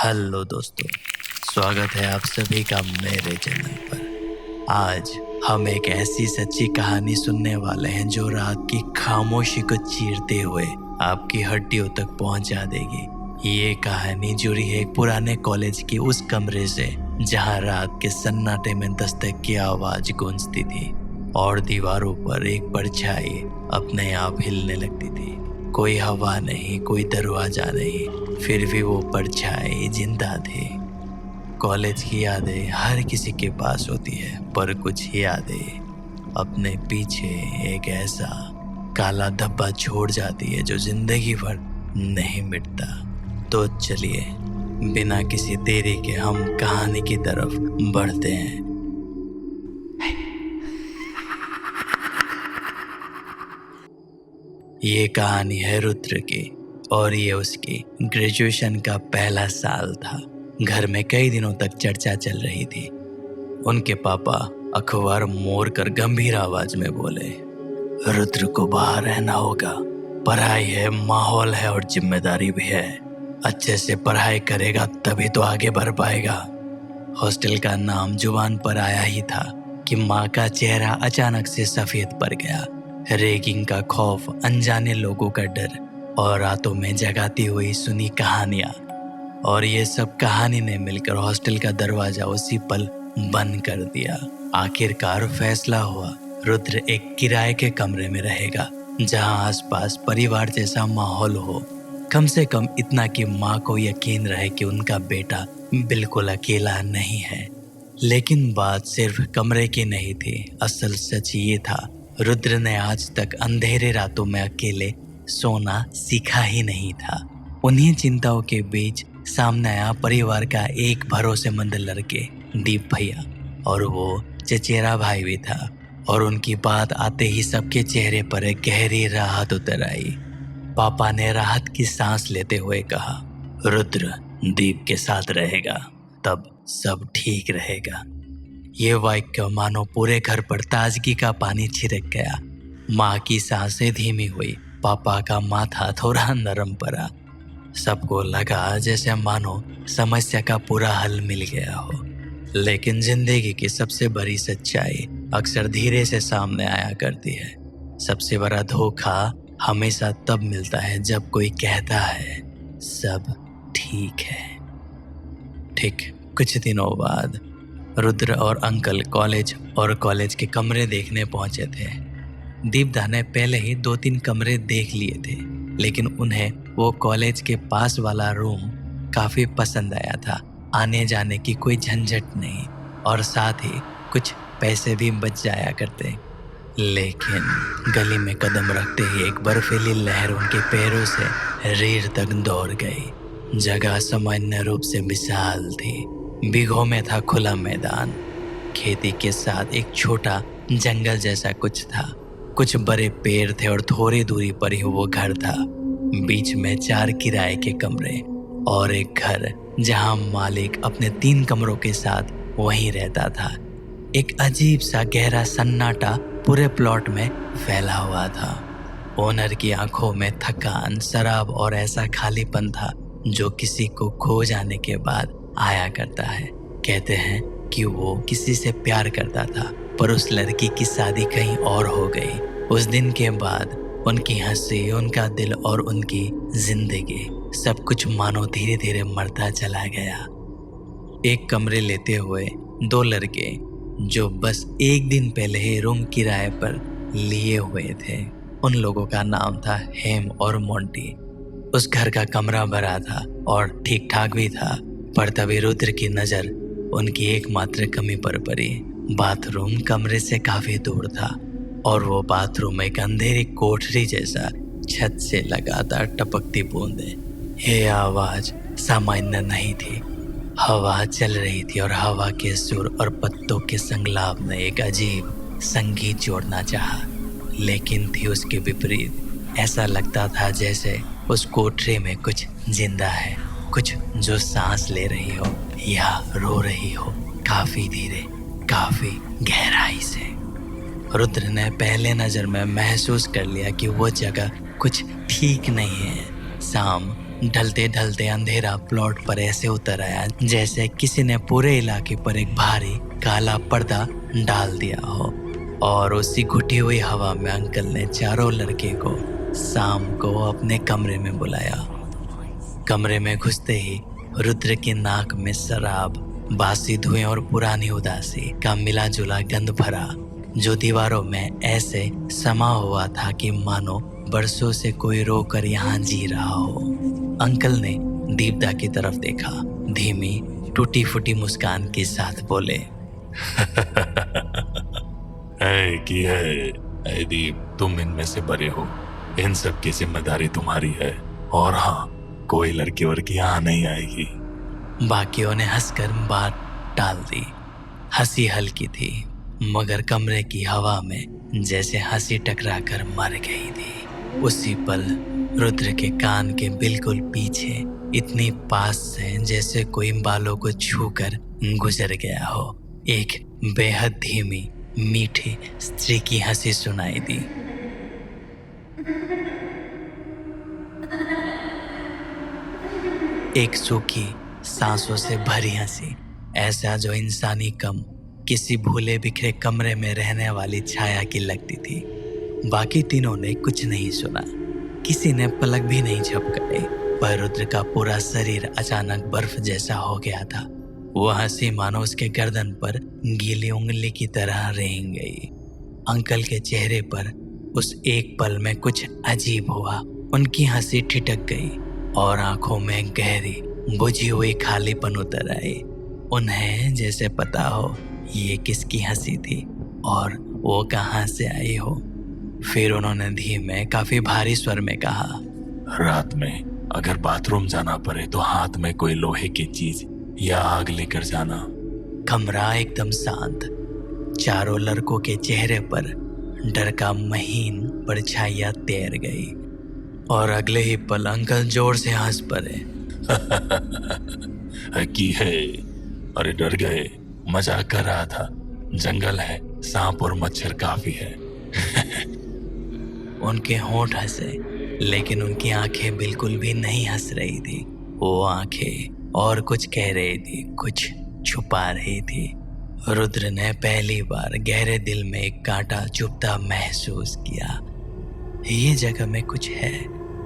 Hello दोस्तों, स्वागत है आप सभी का मेरे चैनल पर। आज हम एक ऐसी सच्ची कहानी सुनने वाले हैं जो रात की खामोशी को चीरते हुए आपकी हड्डियों तक पहुंचा देगी। ये कहानी जुड़ी है एक पुराने कॉलेज के उस कमरे से जहां रात के सन्नाटे में दस्तक की आवाज गूंजती थी और दीवारों पर एक परछाई अपने आप हिलने लगती थी। कोई हवा नहीं, कोई दरवाजा नहीं, फिर भी वो परछाई जिंदा थी। कॉलेज की यादें हर किसी के पास होती है, पर कुछ यादें अपने पीछे एक ऐसा काला धब्बा छोड़ जाती है जो जिंदगी भर नहीं मिटता। तो चलिए बिना किसी देरी के हम कहानी की तरफ बढ़ते हैं। ये कहानी है रुद्र की और ये उसकी ग्रेजुएशन का पहला साल था। घर में कई दिनों तक चर्चा चल रही थी। उनके पापा अखबार मोड़ कर गंभीर आवाज में बोले, रुद्र को बाहर रहना होगा। पढ़ाई है, माहौल है और जिम्मेदारी भी है। अच्छे से पढ़ाई करेगा तभी तो आगे बढ़ पाएगा। हॉस्टल का नाम जुबान पर आया ही था कि माँ का चेहरा अचानक से सफेद पड़ गया। रैगिंग का खौफ, अनजाने लोगों का डर और रातों में जगाती हुई सुनी कहानियां, और ये सब कहानी ने मिलकर हॉस्टल का दरवाजा उसी पल बंद कर दिया। आखिरकार फैसला हुआ, रुद्र एक किराए के कमरे में रहेगा जहां आसपास परिवार जैसा माहौल हो। कम से कम इतना कि माँ को यकीन रहे कि उनका बेटा बिल्कुल अकेला नहीं है। लेकिन बात सिर्फ कमरे की नहीं थी। असल सच ये था, रुद्र ने आज तक अंधेरे रातों में अकेले सोना सीखा ही नहीं था। उन्हीं चिंताओं के बीच सामने आया परिवार का एक भरोसेमंद लड़के, दीप भैया, और वो चचेरा भाई भी था। और उनकी बात आते ही सबके चेहरे पर एक गहरी राहत उतर आई। पापा ने राहत की सांस लेते हुए कहा, रुद्र दीप के साथ रहेगा तब सब ठीक रहेगा। ये वाक्य मानो पूरे घर पर ताजगी का पानी छिड़क गया। माँ की सांसें धीमी हुई, पापा का माथा थोड़ा नरम पड़ा। सबको लगा जैसे मानो समस्या का पूरा हल मिल गया हो। लेकिन जिंदगी की सबसे बड़ी सच्चाई अक्सर धीरे से सामने आया करती है। सबसे बड़ा धोखा हमेशा तब मिलता है जब कोई कहता है सब ठीक है। ठीक कुछ दिनों बाद रुद्र और अंकल कॉलेज के कमरे देखने पहुंचे थे। दीपदा ने पहले ही 2-3 कमरे देख लिए थे, लेकिन उन्हें वो कॉलेज के पास वाला रूम काफी पसंद आया था। आने जाने की कोई झंझट नहीं और साथ ही कुछ पैसे भी बच जाया करते। लेकिन गली में कदम रखते ही एक बर्फीली लहर उनके पैरों से रीढ़ तक दौड़ गई। जगह सामान्य रूप से विशाल थी। बीघों में था खुला मैदान, खेती के साथ एक छोटा जंगल जैसा कुछ था। कुछ बड़े पेड़ थे और थोड़ी दूरी पर ही वो घर था। बीच में 4 किराए के कमरे और एक घर जहां मालिक अपने 3 कमरों के साथ वहीं रहता था। एक अजीब सा गहरा सन्नाटा पूरे प्लॉट में फैला हुआ था। ओनर की आंखों में थकान, शराब और ऐसा खालीपन था जो किसी को खो जाने के बाद आया करता है। कहते हैं कि वो किसी से प्यार करता था, पर उस लड़की की शादी कहीं और हो गई। उस दिन के बाद उनकी हंसी, उनका दिल और उनकी जिंदगी सब कुछ मानो धीरे धीरे मरता चला गया। एक कमरे लेते हुए 2 लड़के जो बस एक दिन पहले ही रूम किराए पर लिए हुए थे, उन लोगों का नाम था हेम और मोंटी। उस घर का कमरा भरा था और ठीक ठाक भी था, पर तभी रुद्र की नजर उनकी एकमात्र कमी पर पड़ी। बाथरूम कमरे से काफी दूर था और वो बाथरूम एक अंधेरी कोठरी जैसा, छत से लगातार टपकती बूंदें। ये आवाज सामान्य नहीं थी। हवा चल रही थी और हवा के सुर और पत्तों के संगलाप ने एक अजीब संगीत जोड़ना चाहा, लेकिन थी उसके विपरीत। ऐसा लगता था जैसे उस कोठरी में कुछ जिंदा है, कुछ जो सांस ले रही हो या रो रही हो, काफी धीरे, काफी गहराई से। रुद्र ने पहले नजर में महसूस कर लिया कि वो जगह कुछ ठीक नहीं है। शाम ढलते ढलते अंधेरा प्लॉट पर ऐसे उतर आया जैसे किसी ने पूरे इलाके पर एक भारी काला पर्दा डाल दिया हो। और उसी घुटी हुई हवा में अंकल ने चारों लड़के को शाम को अपने कमरे में बुलाया। कमरे में घुसते ही रुद्र की नाक में शराब, बासी धुएं और पुरानी उदासी का मिला जुला गंध भरा, जो दीवारों में ऐसे समा हुआ था कि मानो बरसों से कोई रोकर यहाँ जी रहा हो। अंकल ने दीपदा की तरफ देखा, धीमी टूटी फूटी मुस्कान के साथ बोले, ऐ दीप, तुम इनमें से बड़े हो, इन सब की जिम्मेदारी तुम्हारी है। और हाँ, कोई लड़की वड़की यहाँ नहीं आएगी। बाकियों ने हंसकर बात टाल दी। हंसी हल्की थी मगर कमरे की हवा में जैसे हंसी टकराकर मर गई थी। उसी पल रुद्र के कान के बिल्कुल पीछे, इतनी पास से जैसे कोई बालों को छूकर गुजर गया हो, एक बेहद धीमी मीठी स्त्री की हंसी सुनाई दी। एक सूखी सांसों से भरी हंसी, ऐसा जो इंसानी कम किसी भूले बिखरे कमरे में रहने वाली छाया की लगती थी। बाकी तीनों ने कुछ नहीं सुना, किसी ने पलक भी नहीं झपकाई, पर रुद्र का पूरा शरीर अचानक बर्फ जैसा हो गया था। वो हंसी मानो उसके गर्दन पर गीली उंगली की तरह रेंग गई। अंकल के चेहरे पर उस एक पल में कुछ अजीब हुआ। उनकी हंसी ठिठक गई और आंखों में गहरी बुझी हुई खालीपन उतर आई। उन्हें जैसे पता हो ये किसकी हंसी थी और वो कहाँ से आई हो। फिर उन्होंने धीमे, काफी भारी स्वर में कहा, रात में अगर बाथरूम जाना पड़े तो हाथ में कोई लोहे की चीज या आग लेकर जाना। कमरा एकदम शांत। चारों लड़कों के चेहरे पर डर का महीन परछाइयां तैर गई और अगले ही पल अंकल जोर से हंस पड़े। की है? अरे डर गए, मजाक कर रहा था। जंगल है, सांप और मच्छर काफी है। उनके होंठ हंसे, लेकिन उनकी आंखें बिल्कुल भी नहीं हंस रही थी। वो आंखें और कुछ कह रही थी, कुछ छुपा रही थी। रुद्र ने पहली बार गहरे दिल में एक कांटा चुभता महसूस किया। ये जगह में कुछ है,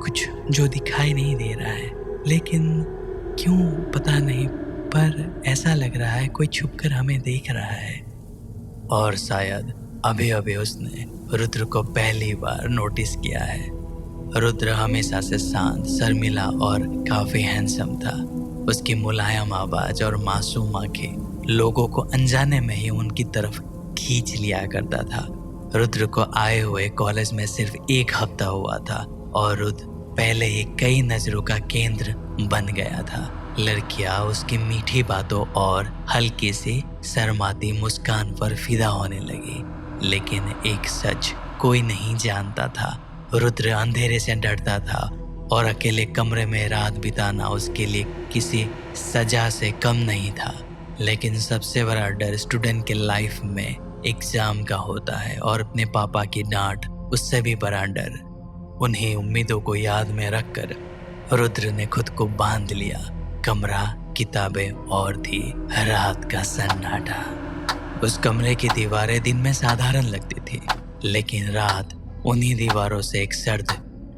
कुछ जो दिखाई नहीं दे रहा है, लेकिन क्यों पता नहीं, पर ऐसा लग रहा है कोई छुपकर हमें देख रहा है। और शायद अभी अभी उसने रुद्र को पहली बार नोटिस किया है। रुद्र हमेशा से शांत, शर्मिला और काफी हैंडसम था। उसकी मुलायम आवाज और मासूम आंखें लोगों को अनजाने में ही उनकी तरफ खींच लिया करता था। रुद्र को आए हुए कॉलेज में सिर्फ 1 हफ्ता हुआ था और रुद्र पहले ही कई नजरों का केंद्र बन गया था। लड़कियां उसकी मीठी बातों और हल्की सी शर्माती मुस्कान पर फिदा होने लगी। लेकिन एक सच कोई नहीं जानता था, रुद्र अंधेरे से डरता था और अकेले कमरे में रात बिताना उसके लिए किसी सजा से कम नहीं था। लेकिन सबसे बड़ा डर स्टूडेंट के लाइफ में एग्जाम का होता है और अपने पापा की डांट उससे भी बड़ा डर। उन्हीं उम्मीदों को याद में रखकर रुद्र ने खुद को बांध लिया। कमरा, किताबें और थी रात का सन्नाटा। उस कमरे की दीवारें दिन में साधारण लगती थी, लेकिन रात उन्हीं दीवारों से एक सर्द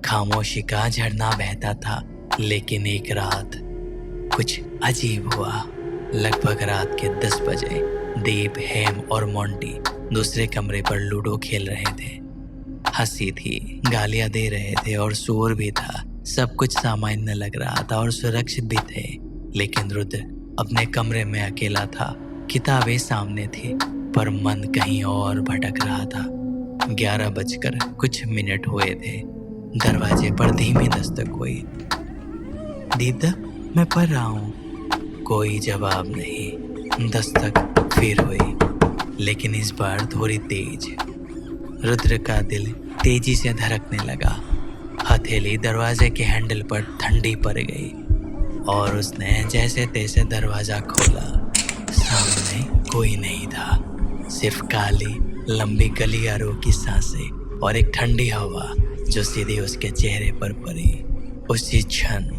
खामोशी का झरना बहता था। लेकिन एक रात कुछ अजीब हुआ। लगभग रात के 10 बजे दीप, हेम और मोंटी दूसरे कमरे पर लूडो खेल रहे थे। हंसी थी, गालियां दे रहे थे और शोर भी था। सब कुछ सामान्य लग रहा था और सुरक्षित भी थे। लेकिन रुद्र अपने कमरे में अकेला था। किताबें सामने थी, पर मन कहीं और भटक रहा था। 11 बजकर कुछ मिनट हुए थे। दरवाजे पर धीमी दस्तक हुई। दीपदा, मैं पढ़ रहा हूँ। कोई जवाब नहीं। दस्तक फिर हुई, लेकिन इस बार थोड़ी तेज। रुद्र का दिल तेजी से धड़कने लगा। हथेली दरवाजे के हैंडल पर ठंडी पड़ गई और उसने जैसे तैसे दरवाजा खोला। सामने कोई नहीं था, सिर्फ काली लंबी गलियारों की सांसें और एक ठंडी हवा जो सीधे उसके चेहरे पर पड़ी। उसी क्षण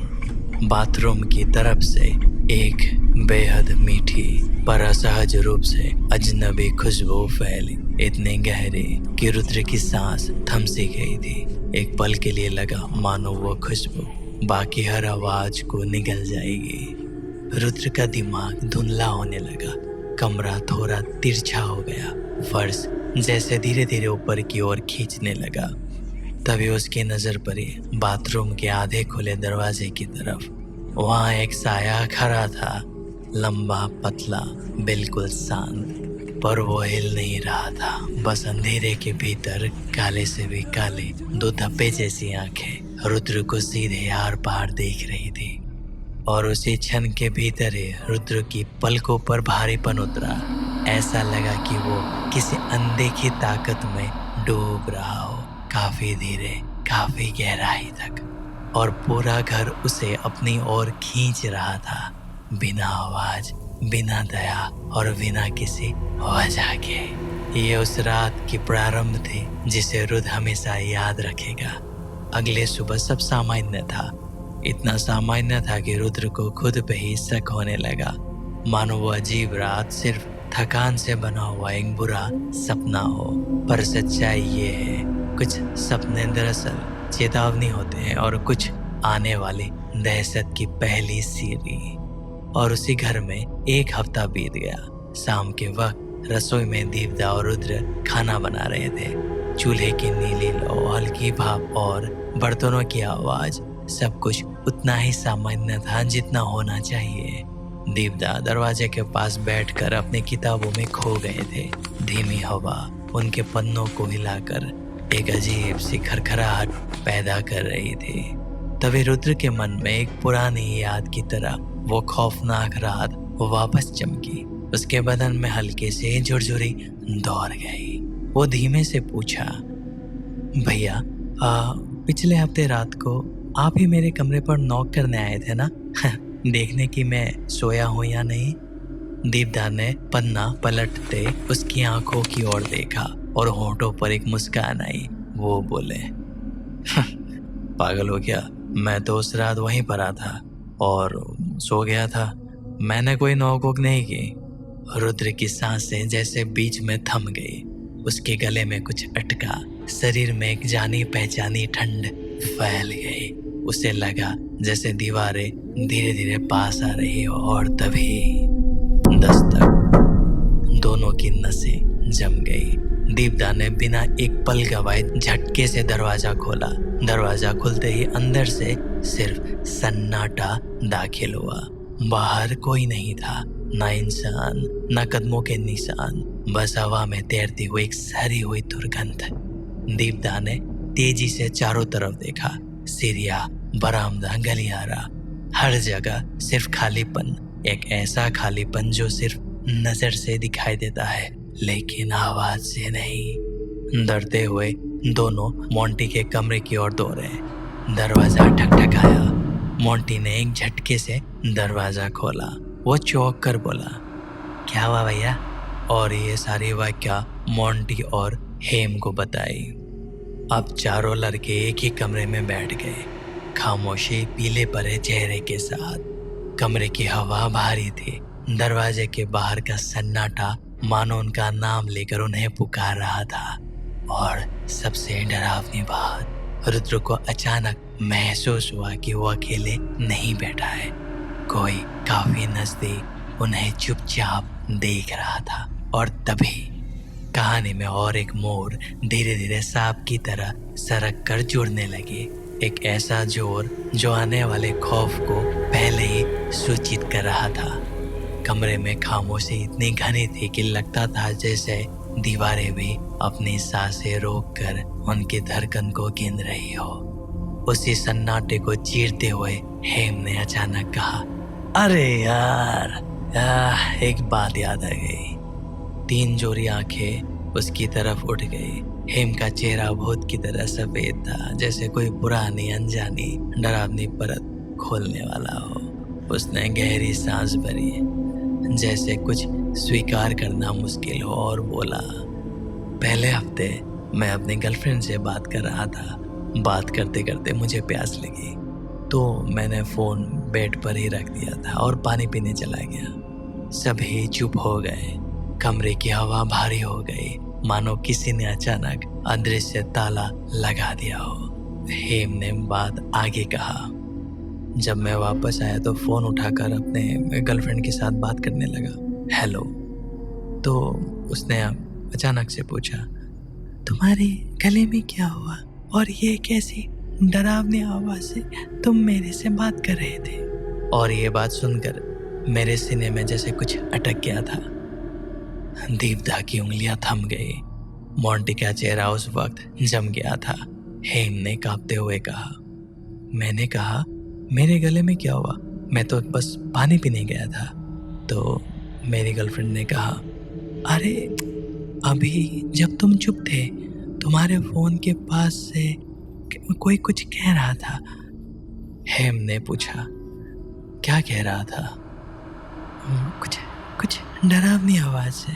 बाथरूम की तरफ से एक बेहद मीठी पर असहज रूप से अजनबी खुशबू फैली, इतनी गहरी कि रुद्र की सांस थम सी गई थी। एक पल के लिए लगा मानो वो खुशबू बाकी हर आवाज को निगल जाएगी। रुद्र का दिमाग धुंधला होने लगा, कमरा थोड़ा तिरछा हो गया, फर्श जैसे धीरे धीरे ऊपर की ओर खींचने लगा। तभी उसकी नजर पड़ी बाथरूम के आधे खुले दरवाजे की तरफ। वहां एक साया खड़ा था, लंबा पतला बिल्कुल शांत, पर वो हिल नहीं रहा था। बस अंधेरे के भीतर काले से भी काले दो धब्बे जैसी आंखें रुद्र को सीधे आर पार देख रही थी। और उसी क्षण के भीतर ही रुद्र की पलकों पर भारीपन उतरा। ऐसा लगा कि वो किसी अनदेखी ताकत में डूब रहा हो, काफी धीरे, काफी गहराई तक, और पूरा घर उसे अपनी ओर खींच रहा था, बिना आवाज, बिना दया और बिना किसी वजह के। ये उस रात की प्रारंभ थी जिसे रुद्र हमेशा याद रखेगा। अगले सुबह सब सामान्य था, इतना सामान्य था कि रुद्र को खुद पे ही शक होने लगा, मानो वो अजीब रात सिर्फ थकान से बना हुआ एक बुरा सपना हो। पर सच्चाई ये है, कुछ सपने दरअसल चेतावनी होते हैं और कुछ आने वाली दहशत की पहली सीढ़ी। और उसी घर में एक हफ्ता बीत गया। शाम के वक्त रसोई में दीपदा और रुद्र खाना बना रहे थे। चूल्हे की नीली लौ, हल्की भाप और बर्तनों की आवाज, सब कुछ उतना ही सामान्य था जितना होना चाहिए। दीपदा दरवाजे के पास बैठकर अपनी किताबों में खो गए थे। धीमी हवा उनके पन्नों को हिलाकर एक अजीब सी खरखराहट पैदा कर रही थी। तभी रुद्र के मन में एक पुरानी याद की तरह वो खौफनाक रात वापस चमकी। उसके बदन में हल्के से झुरझुरी दौड़ गई। वो धीमे से पूछा, भैया, पिछले हफ्ते रात को आप ही मेरे कमरे पर नॉक करने आए थे ना? देखने की मैं सोया हूं या नहीं। दीपदा ने पन्ना पलटते उसकी आंखों की ओर देखा और होठों पर एक मुस्कान आई। वो बोले, पागल हो गया, मैं तो उस रात वहीं पड़ा था और सो गया था, मैंने कोई नॉक वॉक नहीं की। रुद्र की सांसें जैसे बीच में थम गई। उसके गले में कुछ अटका, शरीर में एक जानी पहचानी ठंड फैल गई। उसे लगा जैसे दीवारें धीरे धीरे पास आ रही हो। और तभी दस्तक, दोनों की नसें जम गई। दीपदा ने बिना एक पल गवाए झटके से दरवाजा खोला। दरवाजा खुलते ही अंदर से सिर्फ सन्नाटा दाखिल हुआ। बाहर कोई नहीं था, ना इंसान, ना कदमों के निशान, बस हवा में तैरती हुई एक सड़ी हुई दुर्गंध। दीपदा ने तेजी से चारों तरफ देखा। सीढ़ियां, बरामदा, गलियारा, हर जगह सिर्फ खालीपन। एक ऐसा खालीपन जो सिर्फ नजर से दिखाई देता है, लेकिन आवाज से नहीं। डरते हुए दोनों मोंटी के कमरे की ओर दौड़े। दरवाजा ठकठकाया। मोंटी ने एक झटके से दरवाजा खोला। वो चौंक कर बोला, क्या हुआ भैया? और ये सारी वाकया मोंटी और हेम को बताई। अब चारों लड़के एक ही कमरे में बैठ गए, खामोशी पीले पड़े चेहरे के साथ। कमरे की हवा भारी थी। दरवाजे के बाहर का सन्नाटा मानो उनका नाम लेकर उन्हें पुकार रहा था। और सबसे डरावनी बात, रुद्र को अचानक महसूस हुआ कि वो अकेले नहीं बैठा है। कोई काफी नजदीक उन्हें चुपचाप देख रहा था। और तभी कहानी में और एक मोड़ धीरे धीरे सांप की तरह सरक कर जुड़ने लगी। एक ऐसा जोर जो आने वाले खौफ को पहले ही सूचित कर रहा था। कमरे में खामोशी इतनी घनी थी कि लगता था जैसे दीवारें भी अपनी सांसें रोककर उनकी धड़कन को गिन रही हो। उसी सन्नाटे को चीरते हुए हेम ने अचानक कहा, अरे यार, एक बात याद आ गई। 3 जोरी आंखें उसकी तरफ उठ गई। हेम का चेहरा भूत की तरह सफेद था, जैसे कोई पुरानी अनजानी डरावनी परत खोलने वाला हो। उसने गहरी सांस भरी, जैसे कुछ स्वीकार करना मुश्किल हो, और बोला, पहले हफ्ते मैं अपनी गर्लफ्रेंड से बात कर रहा था। बात करते करते मुझे प्यास लगी, तो मैंने फ़ोन बेड पर ही रख दिया था और पानी पीने चला गया। सभी चुप हो गए। कमरे की हवा भारी हो गई, मानो किसी ने अचानक अदृश्य ताला लगा दिया हो। हेम ने बात आगे कहा। जब मैं वापस आया तो फोन उठाकर अपने गर्लफ्रेंड के साथ बात करने लगा। हेलो। तो उसने अचानक से पूछा, तुम्हारे गले में क्या हुआ और ये कैसी डरावनी आवाज से तुम मेरे से बात कर रहे थे? और ये बात सुनकर मेरे सीने में जैसे कुछ अटक गया था। दीपदा की उंगलियां थम गई। मोंटी का चेहरा उस वक्त जम गया था। हेम ने कांपते हुए कहा। मैंने कहा, मेरे गले में क्या हुआ? मैं तो बस पानी पीने गया था। तो मेरी गर्लफ्रेंड ने कहा, अरे अभी जब तुम चुप थे, तुम्हारे फोन के पास से कोई कुछ कह रहा था। हेम ने पूछा, क्या कह रहा था? कुछ डरावनी आवाज से,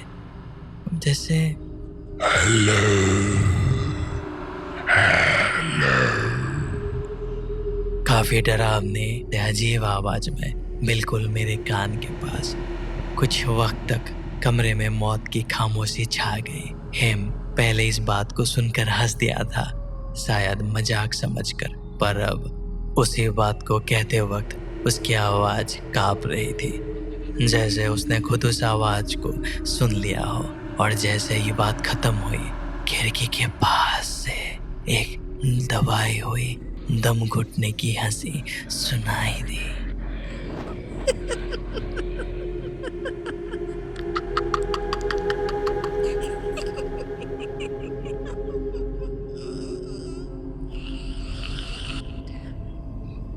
जैसे हेलो। काफी डरावनी अजीब आवाज में बिल्कुल मेरे कान के पास। कुछ वक्त तक कमरे में मौत की खामोशी छा गई। हेम पहले इस बात को सुनकर हंस दिया था, शायद मजाक समझकर, पर अब उसी बात को कहते वक्त उसकी आवाज कांप रही थी, जैसे उसने खुद उस आवाज को सुन लिया हो। और जैसे ही बात खत्म हुई, खिड़की के पास से एक दबाई हुई दम घुटने की हंसी सुनाई दी।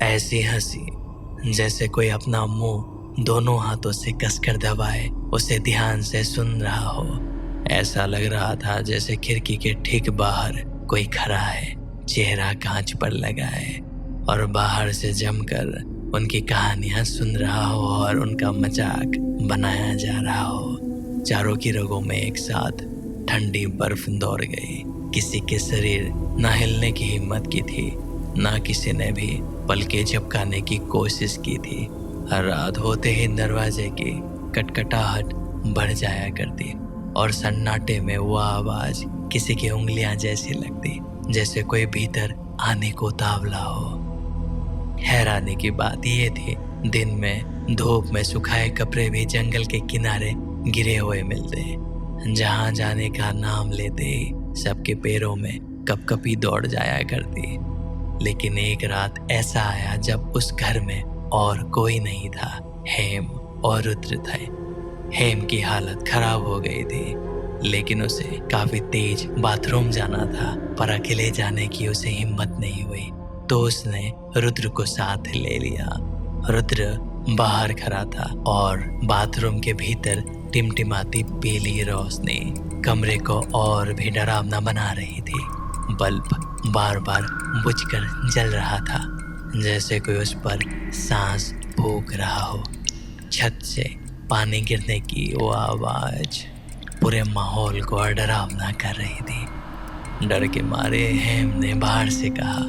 ऐसी हंसी जैसे कोई अपना मुंह दोनों हाथों से कसकर दबाए, उसे ध्यान से सुन रहा हो। ऐसा लग रहा था जैसे खिड़की के ठीक बाहर कोई खड़ा है, चेहरा कांच पर लगा है और बाहर से जमकर उनकी कहानियां सुन रहा हो और उनका मजाक बनाया जा रहा हो। चारों की रगों में एक साथ ठंडी बर्फ दौड़ गई। किसी के शरीर न हिलने की हिम्मत की थी, ना किसी ने भी पलके झपकाने की कोशिश की थी। हर रात होते ही दरवाजे की कटकटाहट बढ़ जाया करती और सन्नाटे में वो आवाज किसी की उंगलियां जैसी लगती, जैसे कोई भीतर आने को तावला हो। हैरानी की बात ये थी, दिन में धूप में सुखाए कपड़े भी जंगल के किनारे गिरे हुए मिलते। जहां जाने का नाम लेते ही सबके पैरों में कपकपी दौड़ जाया करती। लेकिन एक रात ऐसा आया जब उस घर में और कोई नहीं था, हेम और रुद्र थे। हेम की हालत खराब हो गई थी, लेकिन उसे काफी तेज बाथरूम जाना था, पर अकेले जाने की उसे हिम्मत नहीं हुई, तो उसने रुद्र को साथ ले लिया। रुद्र बाहर खड़ा था और बाथरूम के भीतर टिमटिमाती पीली रोशनी कमरे को और भी डरावना बना रही थी। बल्ब बार बार बुझकर जल रहा था, जैसे कोई उस पर सांस फूंक रहा हो। छत से पानी गिरने की वो आवाज पूरे माहौल को डरावना कर रही थी। डर के मारे हेम ने बाहर से कहा,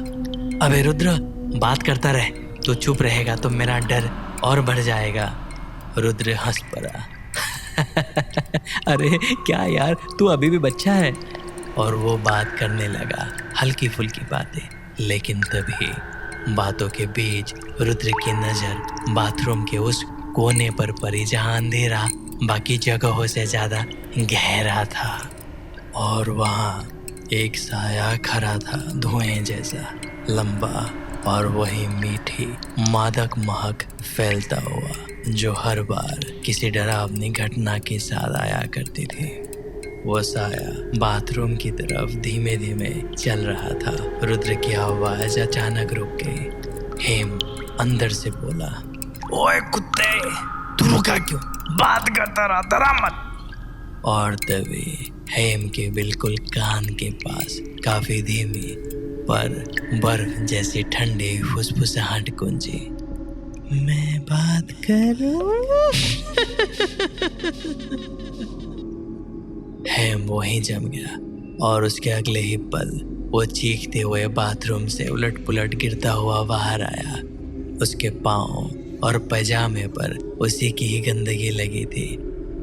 अबे रुद्र, बात करता रहे, तू चुप रहेगा तो मेरा डर और बढ़ जाएगा। रुद्र हंस पड़ा। अरे क्या यार, तू अभी भी बच्चा है। और वो बात करने लगा, हल्की फुल्की बातें। लेकिन तभी बातों के बीच रुद्र की नजर बाथरूम के उस कोने पर पड़ी जहां अंधेरा बाकी जगहों से ज्यादा गहरा था, और वहां एक साया खड़ा था, धुएं जैसा, लंबा, और वही मीठी मादक महक फैलता हुआ जो हर बार किसी डरावनी घटना के साथ आया करती थी। वो साया बाथरूम की तरफ धीमे धीमे चल रहा था। रुद्र की आवाज अचानक रुक गई। हेम अंदर से बोला, ओए कुत्ते, तू रुका क्यों? बात करता रहा, डरा मत। और तभी हेम के बिल्कुल कान के पास काफी धीमी पर बर्फ जैसी ठंडी फुसफुसाहट गूंजी, मैं बात करूं? हेम वहीं जम गया और उसके अगले ही पल वो चीखते हुए बाथरूम से उलट पुलट गिरता हुआ बाहर आया। उसके पांव और पैजामे पर उसी की ही गंदगी लगी थी।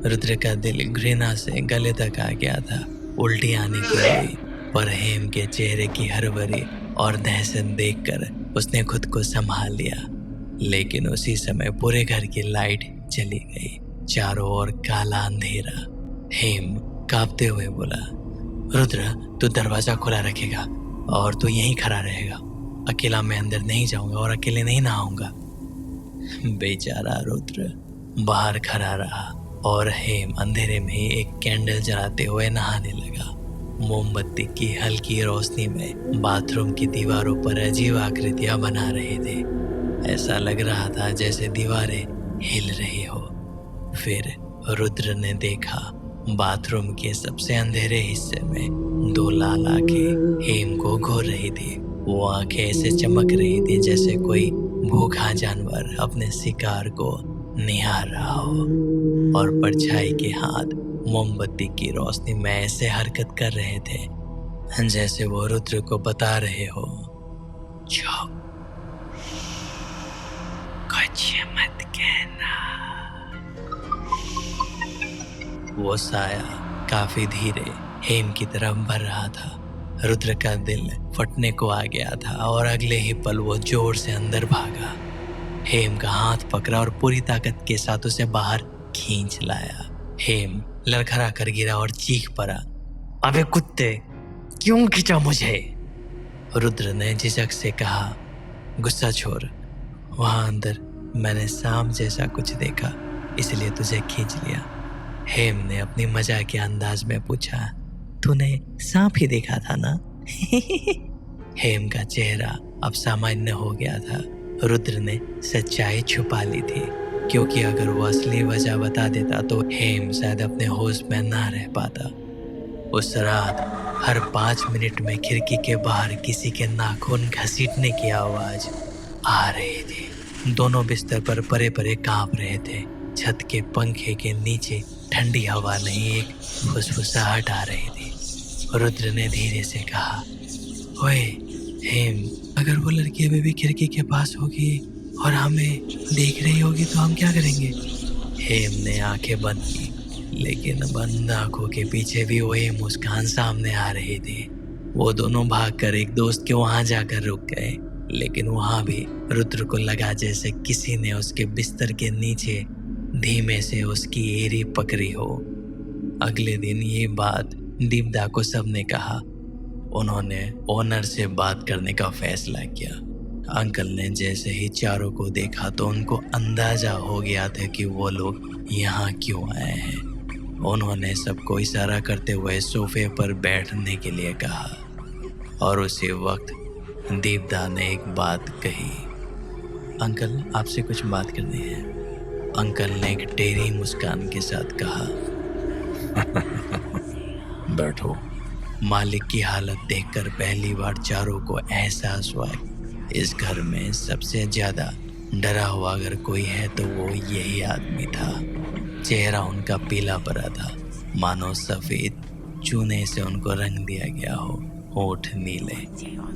रुद्र का दिल घृणा से गले तक आ गया था। उल्टी आने की हुई, पर हेम के चेहरे की हड़बड़ी और दहशत देखकर उसने खुद को संभाल लिया। लेकिन उसी समय पूरे घर की लाइट चली गई। चारों ओर काला अंधेरा। हेम कांपते हुए बोला, रुद्र, तू दरवाजा खुला रखेगा और तू यहीं खड़ा रहेगा। अकेला मैं अंदर नहीं जाऊंगा और अकेले नहीं नहाऊंगा। बेचारा रुद्र बाहर खड़ा रहा और हेम अंधेरे में ही एक कैंडल जलाते हुए नहाने लगा। मोमबत्ती की हल्की रोशनी में बाथरूम की दीवारों पर अजीब आकृतियां बना रहे थे। ऐसा लग रहा था जैसे दीवारें हिल रही हो। फिर रुद्र ने देखा बाथरूम के सबसे अंधेरे हिस्से में दो लाल आंखें हेम को घूर रही थी। वो आंखें ऐसे चमक रही थी जैसे कोई भूखा जानवर अपने शिकार को निहार रहा हो, और परछाई के हाथ मोमबत्ती की रोशनी में ऐसे हरकत कर रहे थे जैसे वो रुद्र को बता रहे हो, चुप, कुछ मत कहना। वो साया काफी धीरे हेम की तरफ बढ़ रहा था। रुद्र का दिल फटने को आ गया था और अगले ही पल वो जोर से अंदर भागा। हेम का हाथ पकड़ा और पूरी ताकत के साथ उसे बाहर खींच लाया। हेम लड़खड़ा कर गिरा और चीख पड़ा, अबे कुत्ते, क्यों खींचा मुझे? रुद्र ने झिझक से कहा, गुस्सा छोड़, वहां अंदर मैंने सांप जैसा कुछ देखा, इसलिए तुझे खींच लिया। हेम ने अपनी मजाक के अंदाज में पूछा, तूने सांप ही देखा था ना? हेम का चेहरा अब सामान्य हो गया था। रुद्र ने सच्चाई छुपा ली थी, क्योंकि अगर वो असली वजह बता देता तो हेम शायद अपने होश में ना रह पाता। उस रात हर 5 मिनट में खिड़की के बाहर किसी के नाखून घसीटने की आवाज आ रही थी। दोनों बिस्तर पर परे परे कांप रहे थे। छत के पंखे के नीचे ठंडी हवा नहीं, एक फुसफुसाहट आ रही थी। रुद्र ने धीरे से कहा, ओए हेम, अगर वो लड़की अभी भी खिड़की के पास होगी और हमें देख रही होगी तो हम क्या करेंगे? हेम ने आंखें बंद की, लेकिन बंद आंखों के पीछे भी वही मुस्कान सामने आ रही थी। वो दोनों भागकर एक दोस्त के वहां जाकर रुक गए, लेकिन वहां भी रुद्र को लगा जैसे किसी ने उसके बिस्तर के नीचे धीमे से उसकी एड़ी पकड़ी हो। अगले दिन ये बात दीपदा को सबने कहा। उन्होंने ओनर से बात करने का फैसला किया। अंकल ने जैसे ही चारों को देखा तो उनको अंदाजा हो गया था कि वो लोग यहाँ क्यों आए हैं। उन्होंने सबको इशारा करते हुए सोफे पर बैठने के लिए कहा, और उसी वक्त दीपदा ने एक बात कही, अंकल, आपसे कुछ बात करनी है। अंकल ने एक टेढ़ी मुस्कान के साथ कहा, बैठो। मालिक की हालत देखकर पहली बार चारों को एहसास हुआ, इस घर में सबसे ज्यादा डरा हुआ अगर कोई है तो वो यही आदमी था। चेहरा उनका पीला पड़ा था, मानो सफेद चूने से उनको रंग दिया गया हो। होठ नीले,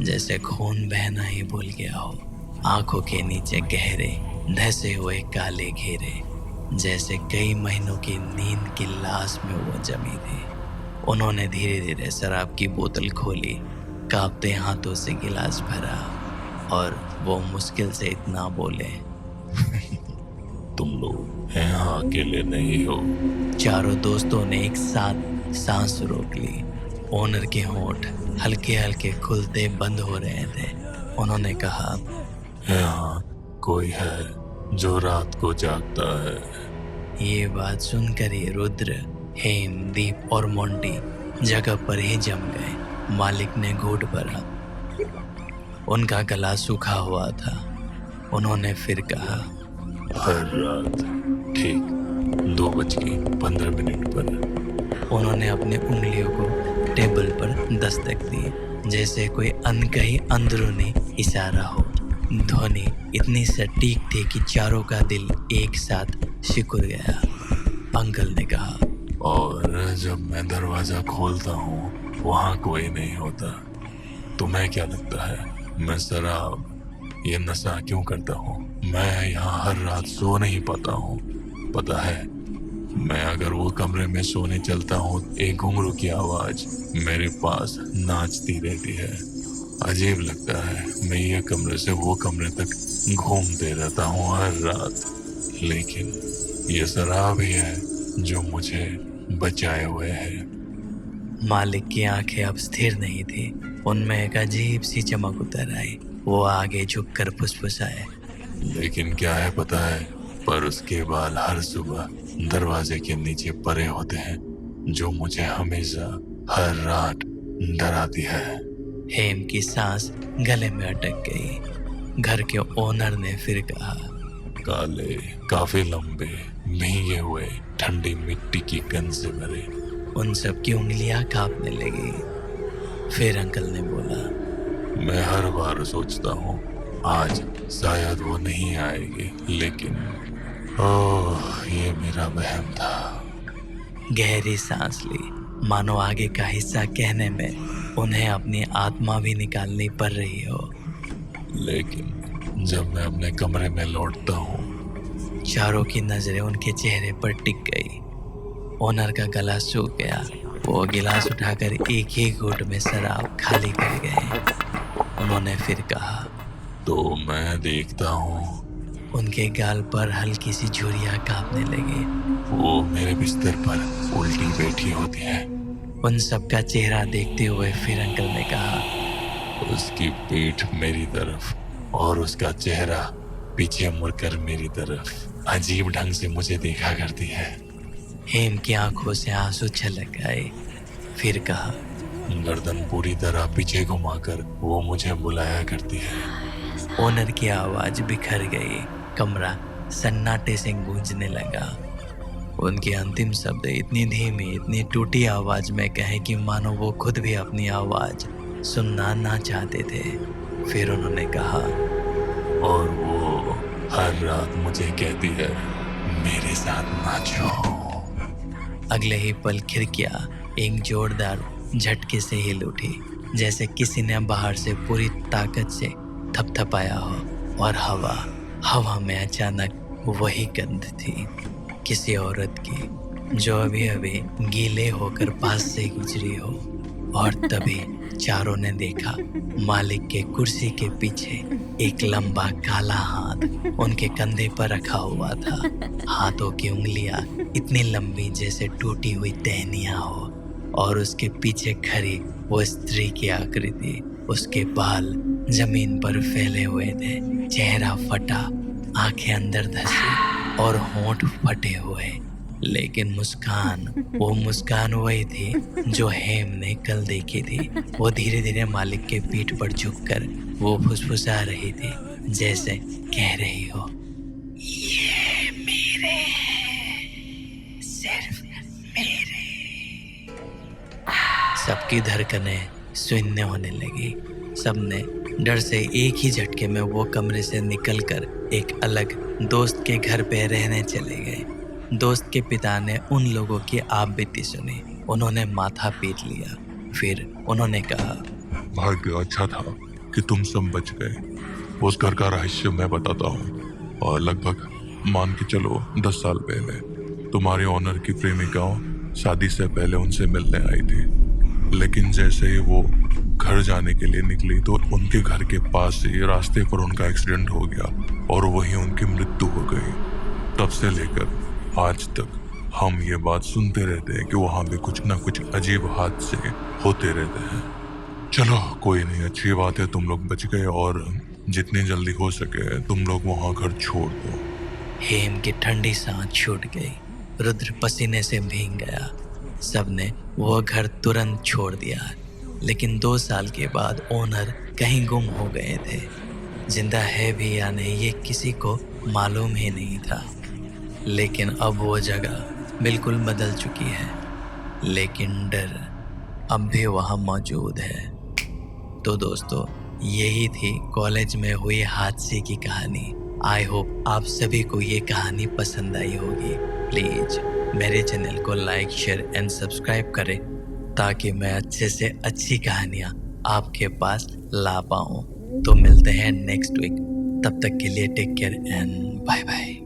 जैसे खून बहना ही भूल गया हो। आंखों के नीचे गहरे धसे हुए काले घेरे, जैसे कई महीनों की नींद की लाश में वो जमी थी। उन्होंने धीरे धीरे शराब की बोतल खोली, कांपते हाथों से गिलास भरा, और वो मुश्किल से इतना बोले, तुम लोग यहाँ अकेले नहीं हो। चारों दोस्तों ने एक साथ सांस रोक ली। ओनर के होंठ हल्के हल्के खुलते बंद हो रहे थे। उन्होंने कहा, यहाँ कोई है जो रात को जागता है। ये बात सुनकर ही रुद्र, हेम, दीप और मोंटी जगह पर ही जम गए। मालिक ने घूंट भरा, उनका गला सूखा हुआ था। उन्होंने फिर कहा, हर रात ठीक 2:15 पर। उन्होंने अपनी उंगलियों को टेबल पर दस्तक दी, जैसे कोई अनकही अंदरूनी इशारा हो। ध्वनि इतनी सटीक थी कि चारों का दिल एक साथ सिकुड़ गया। अंकल ने कहा, और जब मैं दरवाजा खोलता हूँ वहाँ कोई नहीं होता। तुम्हें क्या लगता है मैं शराब ये नशा क्यों करता हूँ। मैं यहाँ हर रात सो नहीं पाता हूँ। पता है, मैं अगर वो कमरे में सोने चलता हूँ, एक घुंघरू की आवाज मेरे पास नाचती रहती है। अजीब लगता है, मैं ये कमरे से वो कमरे तक घूमते रहता हूँ हर रात। लेकिन ये शराब ही है जो मुझे बचाए हुए है। मालिक की आंखें अब स्थिर नहीं थी, उनमें एक अजीब सी चमक उतर आई। वो आगे झुककर फुसफुसाए, लेकिन क्या है पता है, पर उसके बाल हर सुबह दरवाजे के नीचे पड़े होते हैं, जो मुझे हमेशा हर रात डराती है। हेम की सांस गले में अटक गई। घर के ओनर ने फिर कहा, काले, काफी लंबे, भीगे हुए, ठंडी मिट्टी की गंध से भरे। उन सब की उंगलियां कांपने लगी। फिर अंकल ने बोला, मैं हर बार सोचता हूँ आज शायद वो नहीं आएगी, लेकिन ओह, ये मेरा वहम था। गहरी सांस ली, मानो आगे का हिस्सा कहने में उन्हें अपनी आत्मा भी निकालनी पड़ रही हो। लेकिन जब मैं अपने कमरे में लौटता हूँ, चारों की नजरें उनके चेहरे पर टिक गई। ओनर का गला सूख गया। वो गिलास उठाकर एक ही घूंट में शराब खाली कर गए। उन्होंने फिर कहा, तो मैं देखता हूँ उनके गाल पर हल्की सी झुर्रियां कांपने लगी। वो मेरे बिस्तर पर उल्टी बैठी होती है। उन सबका चेहरा देखते हुए फिर अंकल ने कहा, उसकी पीठ मेरी तरफ और उसका चेहरा पीछे मुड़कर मेरी तरफ अजीब ढंग से मुझे देखा करती है। हेम की आंखों से आंसू छलक आए। फिर कहा, गर्दन पूरी तरह पीछे घुमाकर वो मुझे बुलाया करती है। ओनर की आवाज बिखर गई। कमरा सन्नाटे से गूंजने लगा। उनके अंतिम शब्द इतनी धीमी, इतनी टूटी आवाज में कहे कि मानो वो खुद भी अपनी आवाज सुनना ना चाहते थे। फिर उन्होंने कहा, और वो हर रात मुझे कहती है, मेरे साथ नाचो। अगले ही पल खिड़कियां एक जोरदार झटके से हिल उठी, जैसे किसी ने बाहर से पूरी ताकत से थपथपाया हो। और हवा में अचानक वही गंध थी, किसी औरत की जो अभी अभी गीले होकर पास से गुजरी हो। और तभी चारों ने देखा मालिक के कुर्सी के पीछे एक लंबा काला हाथ उनके कंधे पर रखा हुआ था। हाथों की उंगलियां इतनी लंबी जैसे टूटी हुई टहनियां हो, और उसके पीछे खड़ी वो स्त्री की आकृति। उसके बाल जमीन पर फैले हुए थे, चेहरा फटा, आंखें अंदर धसी और होंठ फटे हुए। लेकिन वो मुस्कान वही थी जो हेम ने कल देखी थी। वो धीरे धीरे मालिक के पीठ पर झुककर वो फुसफुसा रही थी, जैसे कह रही हो, ये मेरे हैं, सिर्फ मेरे। सबकी धड़कनें शून्य होने लगी। सबने डर से एक ही झटके में वो कमरे से निकलकर एक अलग दोस्त के घर पे रहने चले गए। दोस्त के पिता ने उन लोगों की आप बीती सुनी। उन्होंने माथा पीट लिया। फिर उन्होंने कहा, भाग्य अच्छा था कि तुम सब बच गए। उस घर का रहस्य मैं बताता हूँ। और लगभग मान के चलो 10 साल पहले तुम्हारे ओनर की प्रेमिकाओं शादी से पहले उनसे मिलने आई थी। लेकिन जैसे ही वो घर जाने के लिए निकली तो उनके घर के पास ही रास्ते पर उनका एक्सीडेंट हो गया और वहीं उनकी मृत्यु हो गई। तब से लेकर आज तक हम ये बात सुनते रहते हैं कि वहाँ भी कुछ ना कुछ अजीब हादसे होते रहते हैं। चलो कोई नहीं, अच्छी बात है तुम लोग बच गए, और जितनी जल्दी हो सके तुम लोग वहाँ घर छोड़ दो। हेम की ठंडी सांस छूट गई। रुद्र पसीने से भीग गया। सबने वो घर तुरंत छोड़ दिया। लेकिन 2 साल के बाद ओनर कहीं गुम हो गए थे। जिंदा है भी या नहीं ये किसी को मालूम ही नहीं था। लेकिन अब वो जगह बिल्कुल बदल चुकी है, लेकिन डर अब भी वहाँ मौजूद है। तो दोस्तों, यही थी कॉलेज में हुई हादसे की कहानी। आई होप आप सभी को ये कहानी पसंद आई होगी। प्लीज मेरे चैनल को लाइक, शेयर एंड सब्सक्राइब करें, ताकि मैं अच्छे से अच्छी कहानियाँ आपके पास ला पाऊँ। तो मिलते हैं नेक्स्ट वीक। तब तक के लिए take care and bye bye.